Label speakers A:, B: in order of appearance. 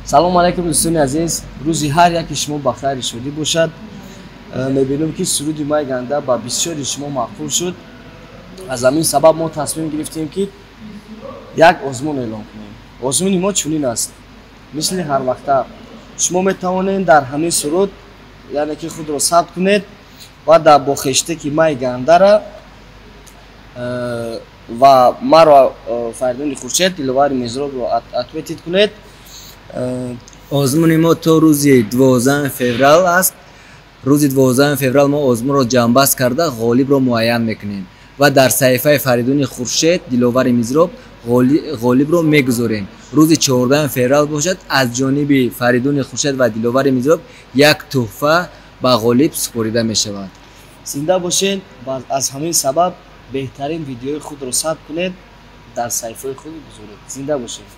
A: салом алайкум дӯстони азиз, рӯзи ҳар яки шумо ба хайри шодӣ бошад. Мебинем ки суруди мои ганда ба бисёри шумо мақбул шуд. аз ҳамин сабаб мо тасмим гирифтем ки як озмун эълон кунем. озмуни мо чунин аст: мисли ҳар вақта шумо метавонед дар ҳамин суруд яъне ки худро сабт кунед ва бо хештаги мои гандара ва маро Фаридуни Хуршед Диловари Мизробро отметид кунед.
B: озмуни мо то рӯзи 12 феврал аст. рӯзи 12 феврал мо озмунро ҷамъбаст карда ғолибро муайян мекунем ва дар саҳифаи Фаридуни Хуршед Диловари Мизроб ғолибро мегузорем. рӯзи 14 феврал бошад, аз ҷониби Фаридуни Хуршед ва Диловари Мизроб як тӯҳфа ба ғолиб супорида мешавад.
A: зинда бошед. аз ҳамин сабаб беҳтарин видеои худро сабт кунед, дар саҳифаи худ гузоред. зинда бошед.